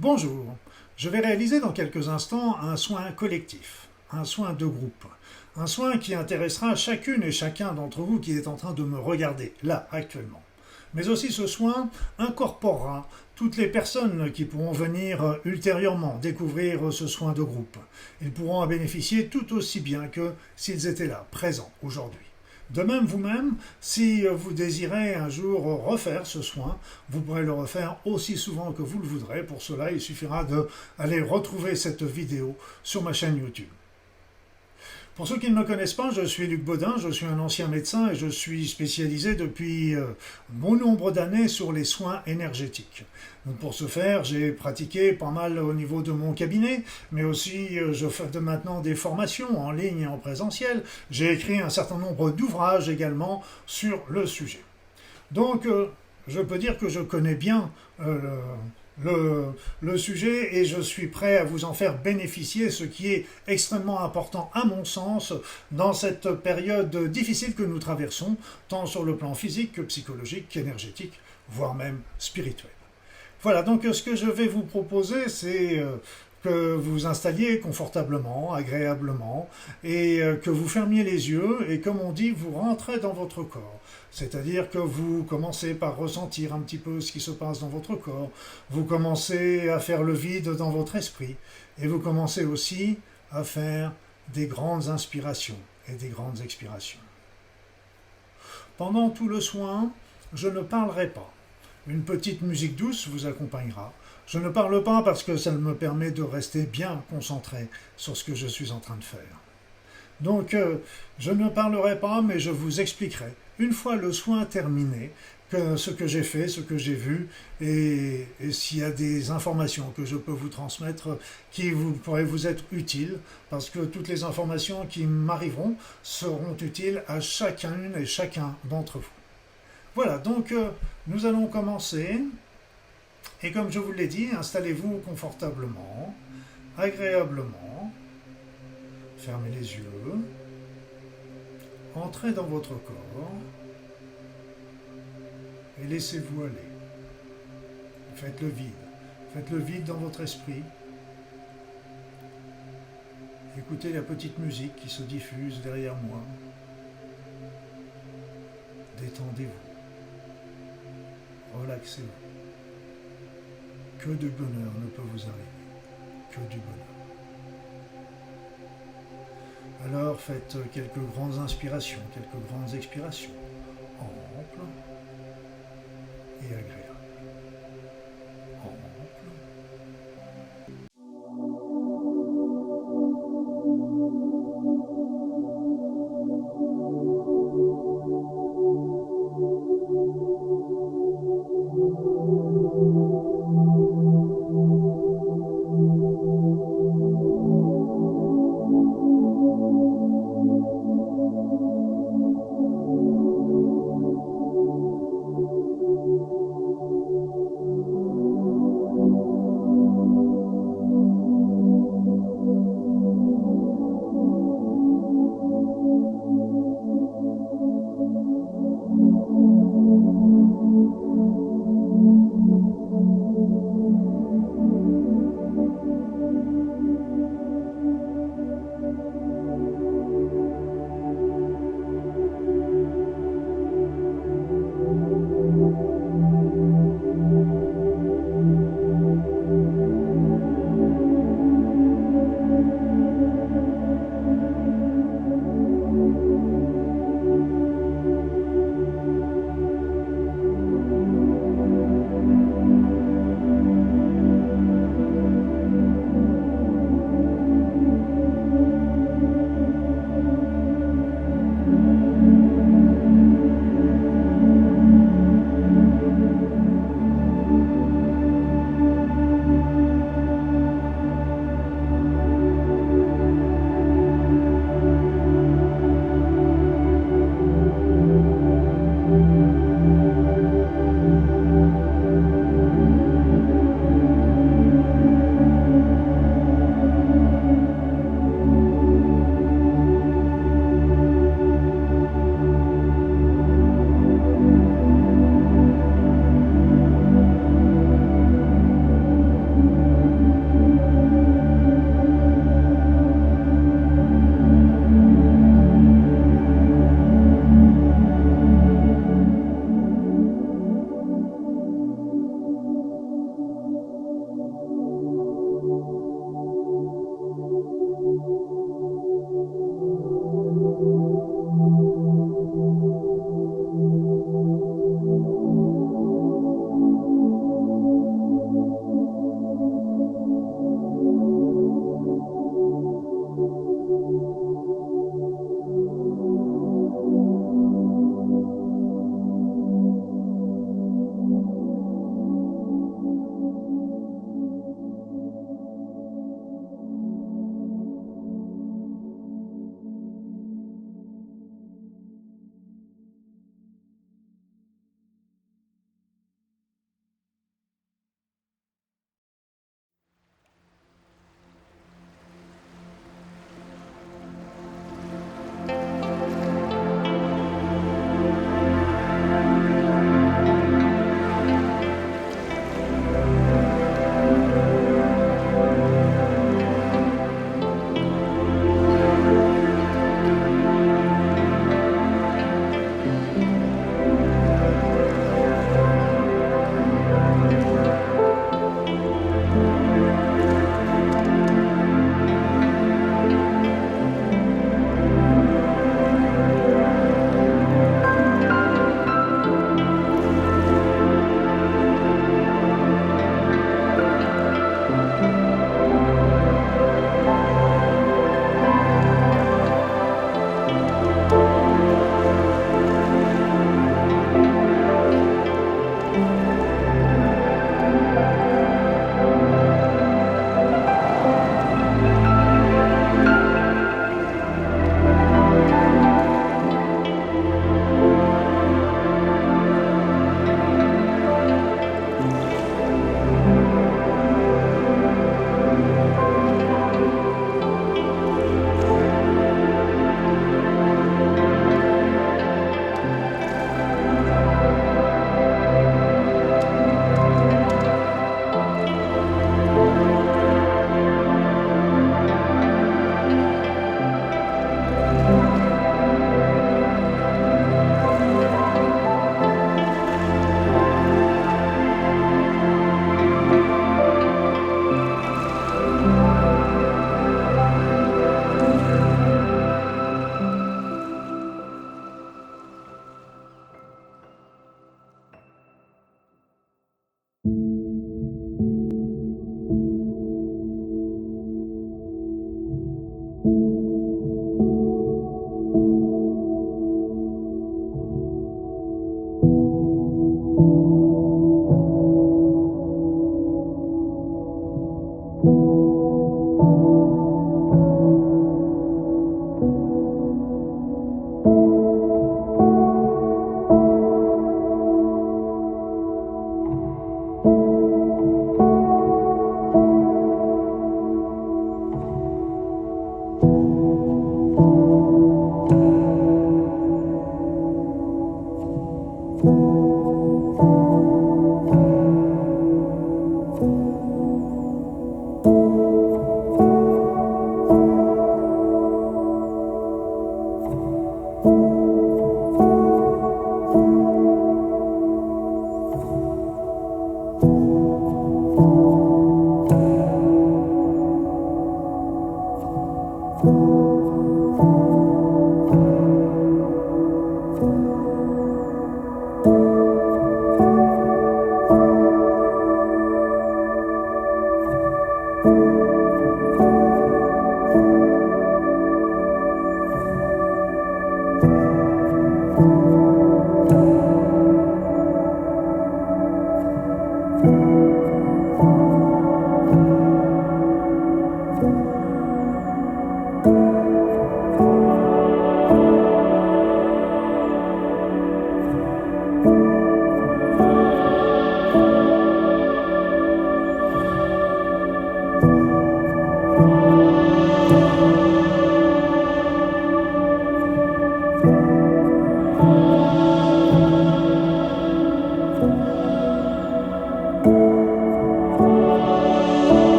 Bonjour, je vais réaliser dans quelques instants un soin collectif, un soin de groupe, un soin qui intéressera chacune et chacun d'entre vous qui est en train de me regarder, là, actuellement. Mais aussi ce soin incorporera toutes les personnes qui pourront venir ultérieurement découvrir ce soin de groupe. Ils pourront en bénéficier tout aussi bien que s'ils étaient là, présents aujourd'hui. De même, vous-même, si vous désirez un jour refaire ce soin, vous pourrez le refaire aussi souvent que vous le voudrez. Pour cela, il suffira d'aller retrouver cette vidéo sur ma chaîne YouTube. Pour ceux qui ne me connaissent pas, je suis Luc Baudin, je suis un ancien médecin et je suis spécialisé depuis bon nombre d'années sur les soins énergétiques. Donc pour ce faire, j'ai pratiqué pas mal au niveau de mon cabinet, mais aussi je fais maintenant des formations en ligne et en présentiel. J'ai écrit un certain nombre d'ouvrages également sur le sujet. Donc je peux dire que je connais bien le sujet et je suis prêt à vous en faire bénéficier, ce qui est extrêmement important à mon sens dans cette période difficile que nous traversons, tant sur le plan physique que psychologique, qu'énergétique, voire même spirituel. Voilà, donc ce que je vais vous proposer, c'est que vous vous installiez confortablement, agréablement, et que vous fermiez les yeux, et comme on dit, vous rentrez dans votre corps. C'est-à-dire que vous commencez par ressentir un petit peu ce qui se passe dans votre corps, vous commencez à faire le vide dans votre esprit, et vous commencez aussi à faire des grandes inspirations et des grandes expirations. Pendant tout le soin, je ne parlerai pas. Une petite musique douce vous accompagnera. Je ne parle pas parce que ça me permet de rester bien concentré sur ce que je suis en train de faire. Donc, je ne parlerai pas, mais je vous expliquerai, une fois le soin terminé, ce que j'ai fait, ce que j'ai vu, et s'il y a des informations que je peux vous transmettre qui pourraient vous être utiles, parce que toutes les informations qui m'arriveront seront utiles à chacune et chacun d'entre vous. Voilà, donc nous allons commencer. Et comme je vous l'ai dit, installez-vous confortablement, agréablement, fermez les yeux, entrez dans votre corps et laissez-vous aller. Faites le vide dans votre esprit. Écoutez la petite musique qui se diffuse derrière moi. Détendez-vous, relaxez-vous. Que de bonheur ne peut vous arriver, que du bonheur. Alors faites quelques grandes inspirations, quelques grandes expirations, amples et agréables. Amples.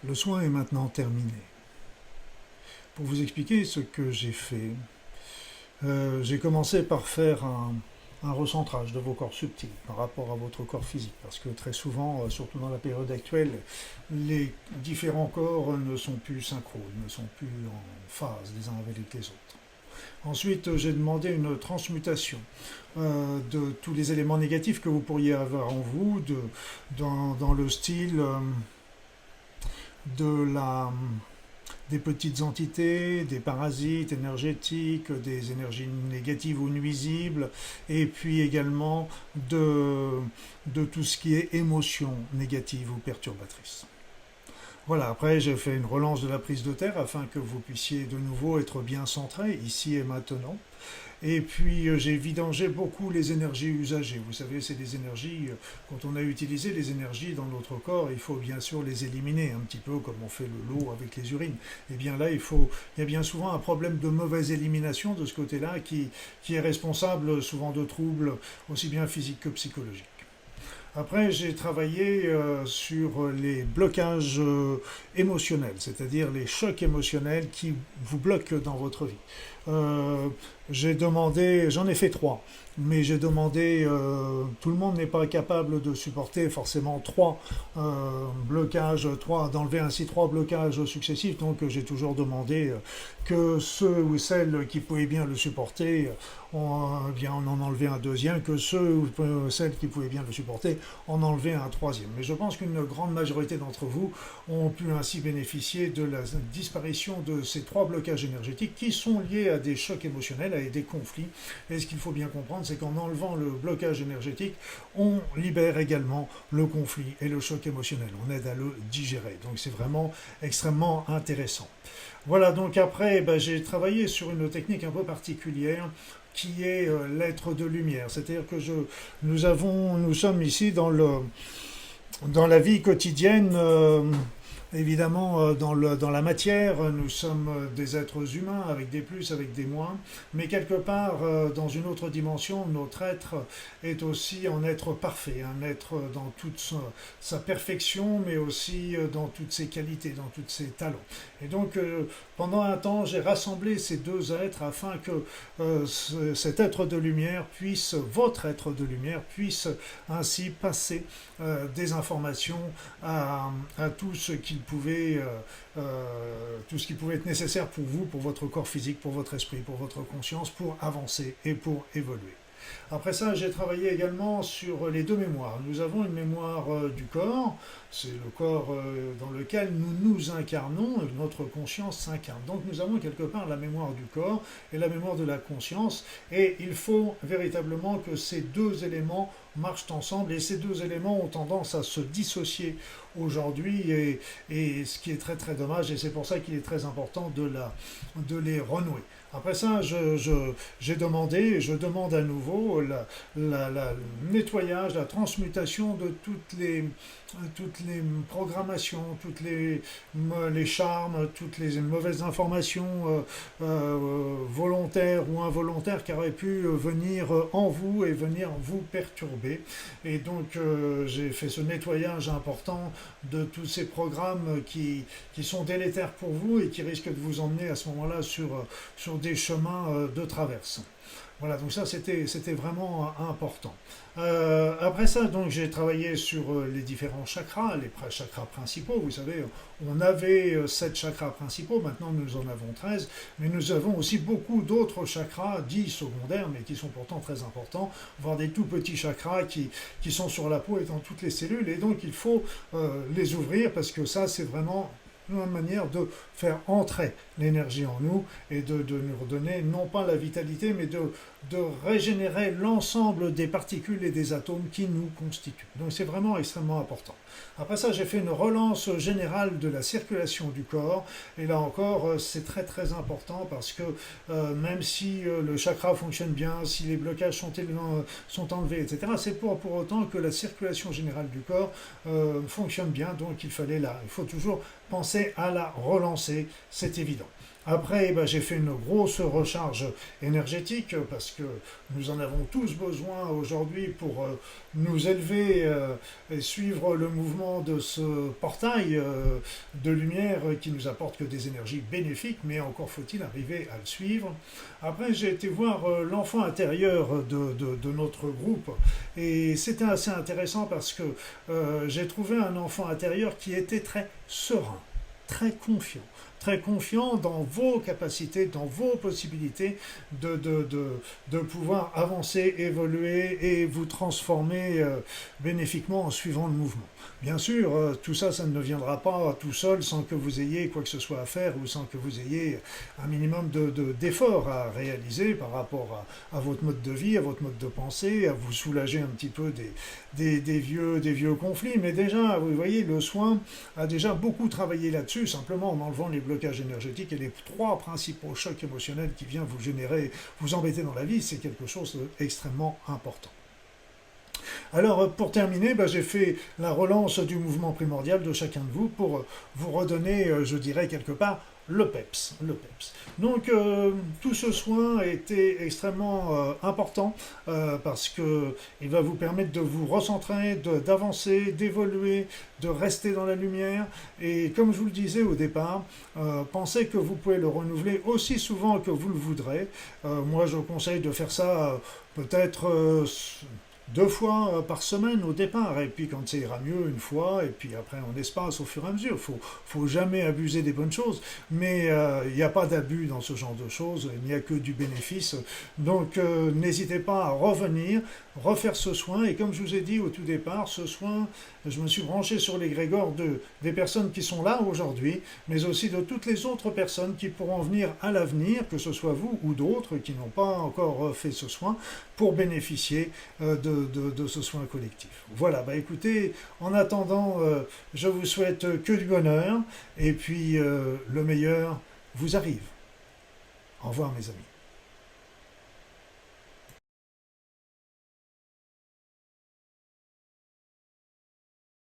Le soin est maintenant terminé. Pour vous expliquer ce que j'ai fait, j'ai commencé par faire un recentrage de vos corps subtils par rapport à votre corps physique, parce que très souvent, surtout dans la période actuelle, les différents corps ne sont plus synchrones, ne sont plus en phase les uns avec les autres. Ensuite, j'ai demandé une transmutation de tous les éléments négatifs que vous pourriez avoir en vous, dans le style des petites entités, des parasites énergétiques, des énergies négatives ou nuisibles, et puis également de tout ce qui est émotion négative ou perturbatrice. Voilà, après j'ai fait une relance de la prise de terre afin que vous puissiez de nouveau être bien centré, ici et maintenant. Et puis j'ai vidangé beaucoup les énergies usagées. Vous savez, c'est des énergies, quand on a utilisé les énergies dans notre corps, il faut bien sûr les éliminer, un petit peu comme on fait le lot avec les urines. Et bien là, il y a bien souvent un problème de mauvaise élimination de ce côté-là qui est responsable souvent de troubles aussi bien physiques que psychologiques. Après, j'ai travaillé sur les blocages émotionnels, c'est-à-dire les chocs émotionnels qui vous bloquent dans votre vie. j'ai demandé, j'en ai fait 3, mais j'ai demandé, tout le monde n'est pas capable de supporter forcément 3 blocages, d'enlever ainsi 3 blocages successifs, donc j'ai toujours demandé que ceux ou celles qui pouvaient bien le supporter, bien on en enlevait un deuxième, que ceux ou celles qui pouvaient bien le supporter, en enlever un troisième. Mais je pense qu'une grande majorité d'entre vous ont pu ainsi bénéficier de la disparition de ces 3 blocages énergétiques qui sont liés à des chocs émotionnels, à des conflits. Et ce qu'il faut bien comprendre, c'est qu'en enlevant le blocage énergétique, on libère également le conflit et le choc émotionnel. On aide à le digérer. Donc c'est vraiment extrêmement intéressant. Voilà, donc après, j'ai travaillé sur une technique un peu particulière qui est l'être de lumière. C'est-à-dire que nous sommes ici dans la vie quotidienne. Évidemment, dans la matière, nous sommes des êtres humains avec des plus, avec des moins, mais quelque part, dans une autre dimension, notre être est aussi un être parfait, un être dans toute sa perfection, mais aussi dans toutes ses qualités, dans tous ses talents. Et donc, pendant un temps, j'ai rassemblé ces deux êtres afin que cet être de lumière votre être de lumière puisse ainsi passer des informations à tout ce tout ce qui pouvait être nécessaire pour vous, pour votre corps physique, pour votre esprit, pour votre conscience, pour avancer et pour évoluer. Après ça, j'ai travaillé également sur les deux mémoires. Nous avons une mémoire du corps, c'est le corps dans lequel nous nous incarnons, notre conscience s'incarne. Donc nous avons quelque part la mémoire du corps et la mémoire de la conscience, et il faut véritablement que ces deux éléments marchent ensemble, et ces deux éléments ont tendance à se dissocier aujourd'hui, et ce qui est très très dommage, et c'est pour ça qu'il est très important de les renouer. Après ça, j'ai demandé, et je demande à nouveau le nettoyage, la transmutation de toutes les programmations, toutes les charmes, toutes les mauvaises informations volontaires ou involontaires qui auraient pu venir en vous et venir vous perturber. Et donc j'ai fait ce nettoyage important de tous ces programmes qui sont délétères pour vous et qui risquent de vous emmener à ce moment-là sur des chemins de traverse. Voilà, donc ça c'était vraiment important. Après ça, donc j'ai travaillé sur les différents chakras, les chakras principaux. Vous savez, on avait 7 chakras principaux, maintenant nous en avons 13, mais nous avons aussi beaucoup d'autres chakras dits secondaires, mais qui sont pourtant très importants, voire des tout petits chakras qui sont sur la peau et dans toutes les cellules, et donc il faut les ouvrir parce que ça c'est vraiment une manière de faire entrer l'énergie en nous et de nous redonner non pas la vitalité, mais de régénérer l'ensemble des particules et des atomes qui nous constituent. Donc c'est vraiment extrêmement important. Après ça, j'ai fait une relance générale de la circulation du corps, et là encore, c'est très très important parce que même si le chakra fonctionne bien, si les blocages sont enlevés, etc., c'est pour autant que la circulation générale du corps fonctionne bien, donc il faut toujours penser à la relancer, c'est évident. Après, j'ai fait une grosse recharge énergétique parce que nous en avons tous besoin aujourd'hui pour nous élever et suivre le mouvement de ce portail de lumière qui nous apporte que des énergies bénéfiques, mais encore faut-il arriver à le suivre. Après, j'ai été voir l'enfant intérieur de notre groupe, et c'était assez intéressant parce que j'ai trouvé un enfant intérieur qui était très serein, très confiant dans vos capacités, dans vos possibilités de pouvoir avancer, évoluer et vous transformer bénéfiquement en suivant le mouvement. Bien sûr, tout ça, ça ne viendra pas tout seul sans que vous ayez quoi que ce soit à faire ou sans que vous ayez un minimum d'efforts à réaliser par rapport à votre mode de vie, à votre mode de pensée, à vous soulager un petit peu des vieux conflits. Mais déjà, vous voyez, le soin a déjà beaucoup travaillé là-dessus, simplement en enlevant les blocages énergétiques et les 3 principaux chocs émotionnels qui viennent vous embêter dans la vie, c'est quelque chose d'extrêmement important. Alors, pour terminer, j'ai fait la relance du mouvement primordial de chacun de vous pour vous redonner, je dirais quelque part, le PEPS. Le PEPS. Donc tout ce soin a été extrêmement important parce qu'il va vous permettre de vous recentrer, d'avancer, d'évoluer, de rester dans la lumière. Et comme je vous le disais au départ, pensez que vous pouvez le renouveler aussi souvent que vous le voudrez. Moi je conseille de faire ça peut-être 2 fois par semaine au départ, et puis quand ça ira mieux, une fois, et puis après on espace au fur et à mesure. Faut jamais abuser des bonnes choses, mais il n'y a pas d'abus dans ce genre de choses, il n'y a que du bénéfice. Donc n'hésitez pas à revenir, refaire ce soin, et comme je vous ai dit au tout départ, ce soin, je me suis branché sur l'égrégore des personnes qui sont là aujourd'hui, mais aussi de toutes les autres personnes qui pourront venir à l'avenir, que ce soit vous ou d'autres qui n'ont pas encore fait ce soin, pour bénéficier de ce soin collectif. Voilà, bah écoutez, en attendant, je vous souhaite que du bonheur, et puis le meilleur vous arrive. Au revoir mes amis.